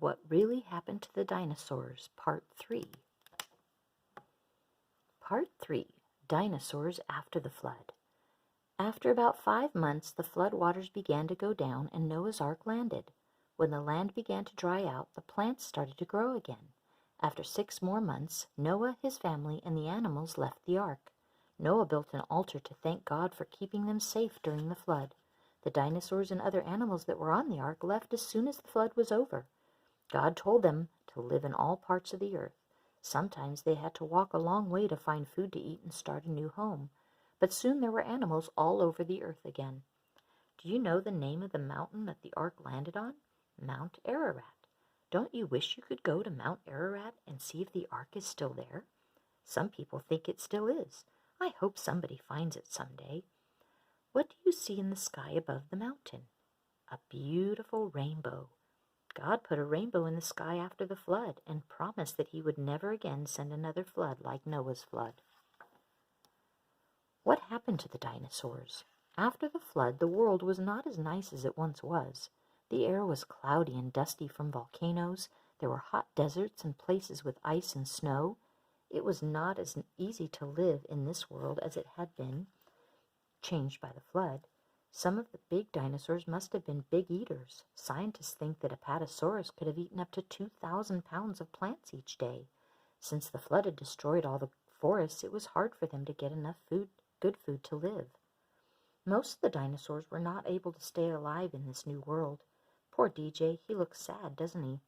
What Really Happened to the Dinosaurs, Part 3. Part 3, Dinosaurs After the Flood. After about 5 months, the flood waters began to go down and Noah's Ark landed. When the land began to dry out, the plants started to grow again. After 6 more months, Noah, his family, and the animals left the ark. Noah built an altar to thank God for keeping them safe during the flood. The dinosaurs and other animals that were on the ark left as soon as the flood was over. God told them to live in all parts of the earth. Sometimes they had to walk a long way to find food to eat and start a new home. But soon there were animals all over the earth again. Do you know the name of the mountain that the ark landed on? Mount Ararat. Don't you wish you could go to Mount Ararat and see if the ark is still there? Some people think it still is. I hope somebody finds it someday. What do you see in the sky above the mountain? A beautiful rainbow. God put a rainbow in the sky after the flood and promised that he would never again send another flood like Noah's flood. What happened to the dinosaurs? After the flood, the world was not as nice as it once was. The air was cloudy and dusty from volcanoes. There were hot deserts and places with ice and snow. It was not as easy to live in this world as it had been, changed by the flood. Some of the big dinosaurs must have been big eaters. Scientists think that Apatosaurus could have eaten up to 2,000 pounds of plants each day. Since the flood had destroyed all the forests, it was hard for them to get enough good food to live. Most of the dinosaurs were not able to stay alive in this new world. Poor DJ, he looks sad, doesn't he?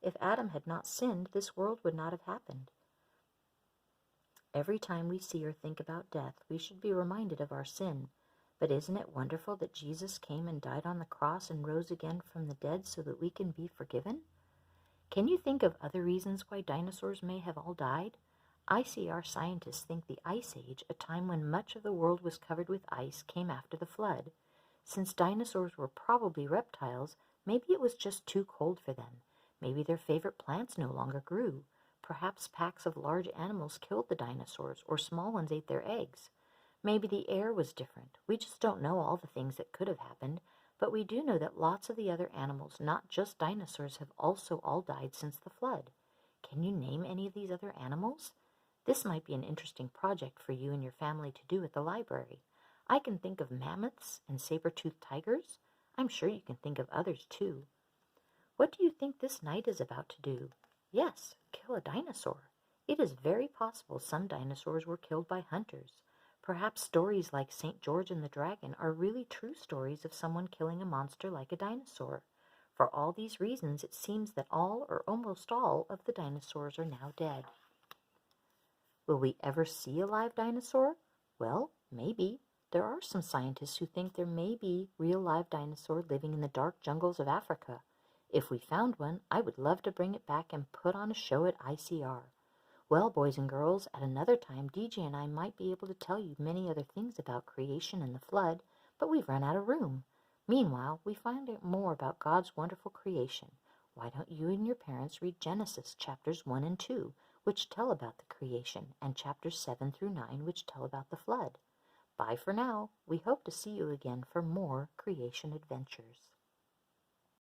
If Adam had not sinned, this world would not have happened. Every time we see or think about death, we should be reminded of our sin. But isn't it wonderful that Jesus came and died on the cross and rose again from the dead so that we can be forgiven? Can you think of other reasons why dinosaurs may have all died? I see our scientists think the Ice Age, a time when much of the world was covered with ice, came after the flood. Since dinosaurs were probably reptiles, maybe it was just too cold for them. Maybe their favorite plants no longer grew. Perhaps packs of large animals killed the dinosaurs, or small ones ate their eggs. Maybe the air was different. We just don't know all the things that could have happened, but we do know that lots of the other animals, not just dinosaurs, have also all died since the flood. Can you name any of these other animals? This might be an interesting project for you and your family to do at the library. I can think of mammoths and saber-toothed tigers. I'm sure you can think of others too. What do you think this night is about to do? Yes, kill a dinosaur. It is very possible some dinosaurs were killed by hunters. Perhaps stories like St. George and the Dragon are really true stories of someone killing a monster like a dinosaur. For all these reasons, it seems that all or almost all of the dinosaurs are now dead. Will we ever see a live dinosaur? Well, maybe. There are some scientists who think there may be real live dinosaur living in the dark jungles of Africa. If we found one, I would love to bring it back and put on a show at ICR. Well, boys and girls, at another time, DJ and I might be able to tell you many other things about creation and the flood, but we've run out of room. Meanwhile, we find out more about God's wonderful creation. Why don't you and your parents read Genesis chapters 1 and 2, which tell about the creation, and chapters 7 through 9, which tell about the flood. Bye for now. We hope to see you again for more creation adventures.